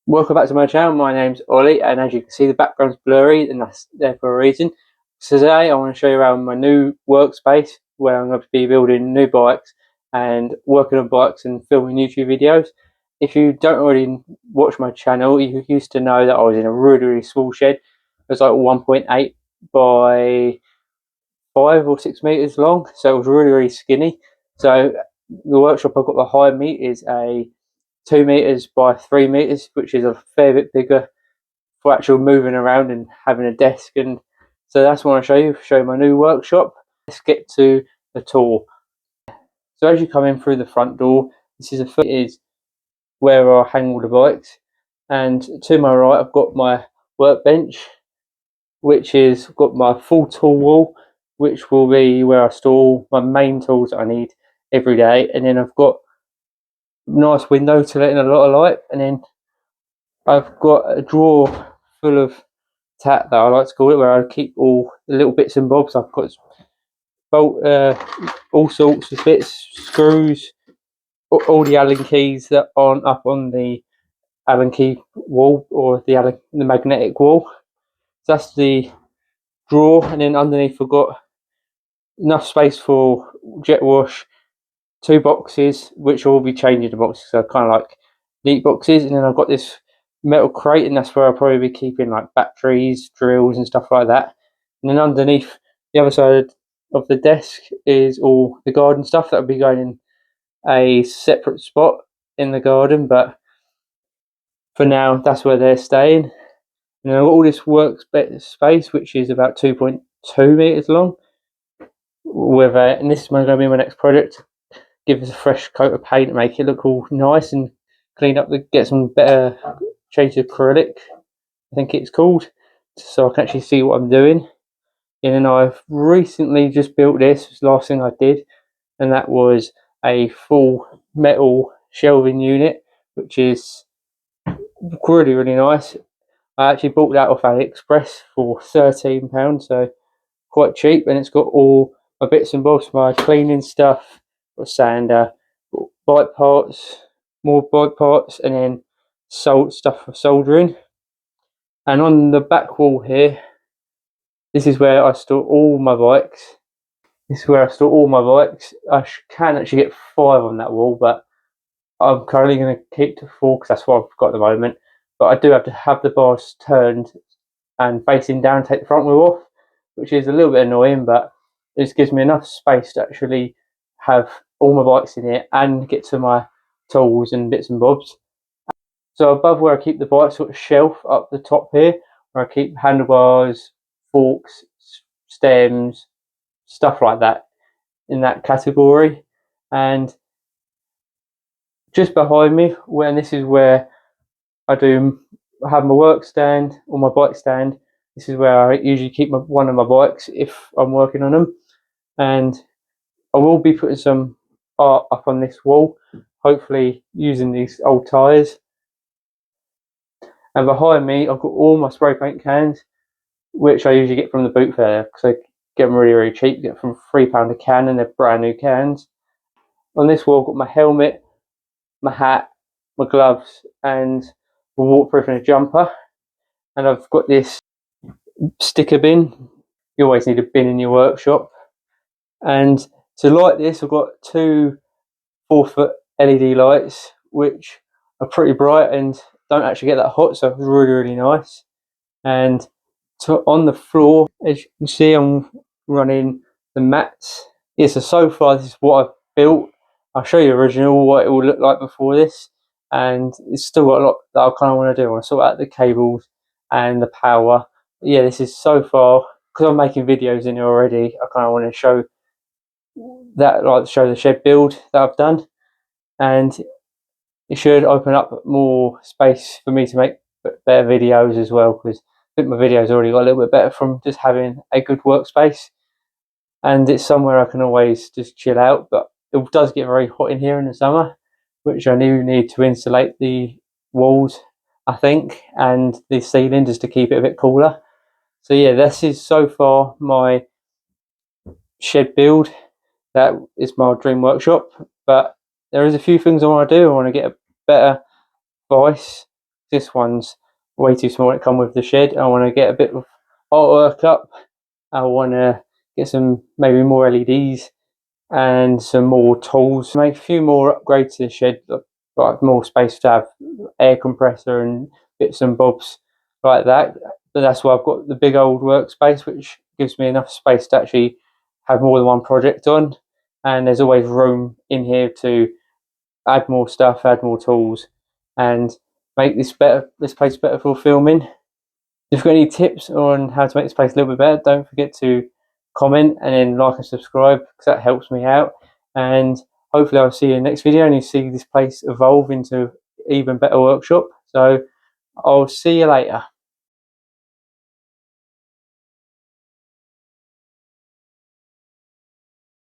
Welcome back to my channel. My name's Ollie, and as you can see, the background's blurry, and that's there for a reason. So today I want to show you around my new workspace where I'm going to be building new bikes and working on bikes and filming YouTube videos. If you don't already watch my channel, you used to know that I was in a really small shed. It was like 1.8 by 5 or 6 meters long, so it was really skinny. So the workshop I've got behind me is a 2 meters by 3 meters, which is a fair bit bigger for actual moving around and having a desk. And so that's what I want to show you my new workshop. Let's get to the tour. So as you come in through the front door, this is where I hang all the bikes, and to my right I've got my workbench, which is got my full tool wall, which will be where I store my main tools that I need every day. And then I've got a nice window to let in a lot of light, and then I've got a drawer full of tat, that I like to call it, where I keep all the little bits and bobs. I've got all sorts of bits, screws, all the Allen keys that aren't up on the Allen key wall or the magnetic wall. So that's the drawer, and then underneath I've got enough space for jet wash, 2 boxes, which will be changing the boxes, so kind of like neat boxes. And then I've got this metal crate, and that's where I'll probably be keeping like batteries, drills and stuff like that. And then underneath the other side of the desk is all the garden stuff that will be going in a separate spot in the garden, but for now that's where they're staying. And then I've got all this workspace, which is about 2.2 meters long, and this is going to be my next project. Give us a fresh coat of paint, make it look all nice and clean up, get some better shades of acrylic, I think it's called, so I can actually see what I'm doing. And then I've recently just built this last thing I did, and that was a full metal shelving unit, which is really nice. I actually bought that off AliExpress for £13, so quite cheap, and it's got all my bits and bobs, my cleaning stuff, got sander, bike parts, more bike parts, and then stuff for soldering. And on the back wall here, this is where I store all my bikes. I can actually get 5 on that wall, but I'm currently going to keep to 4 because that's what I've got at the moment. But I do have to have the bars turned and facing down, take the front wheel off, which is a little bit annoying, but it gives me enough space to actually have all my bikes in here and get to my tools and bits and bobs. So above where I keep the bikes, got a shelf up the top here where I keep handlebars, forks, stems, stuff like that in that category. And just behind me, this is where I have my work stand or my bike stand. This is where I usually keep one of my bikes if I'm working on them. And I will be putting some art up on this wall, hopefully using these old tyres. And behind me, I've got all my spray paint cans, which I usually get from the boot fair because I get them really cheap. Get them from £3 a can, and they're brand new cans. On this wall, I've got my helmet, my hat, my gloves, and a waterproof jumper. And I've got this sticker bin. You always need a bin in your workshop. And to light this, I've got 2 4-foot LED lights, which are pretty bright and don't actually get that hot, so it's really nice. And on the floor, as you can see, I'm running the mats. Yeah, so far this is what I've built. I'll show you the original, what it will look like before this, and it's still got a lot that I kind of want to do. I want to sort out the cables and the power. Yeah, this is so far, because I'm making videos in here already, I kind of want to show the shed build that I've done, and it should open up more space for me to make better videos as well, because I think my videos already got a little bit better from just having a good workspace, and it's somewhere I can always just chill out. But it does get very hot in here in the summer, which I do need to insulate the walls, I think, and the ceiling just to keep it a bit cooler. So yeah, this is so far my shed build. That is my dream workshop, but there is a few things I want to do. I want to get a better vise This one's way too small. It come with the shed. I want to get a bit of artwork up. I want to get some maybe more LEDs and some more tools. Make a few more upgrades to the shed, like more space to have air compressor and bits and bobs like that. But that's why I've got the big old workspace, which gives me enough space to actually have more than one project on. And there's always room in here to add more stuff, add more tools, and make this place better for filming. If you've got any tips on how to make this place a little bit better, don't forget to comment and then like and subscribe, because that helps me out. And hopefully I'll see you in the next video and you see this place evolve into an even better workshop. So I'll see you later.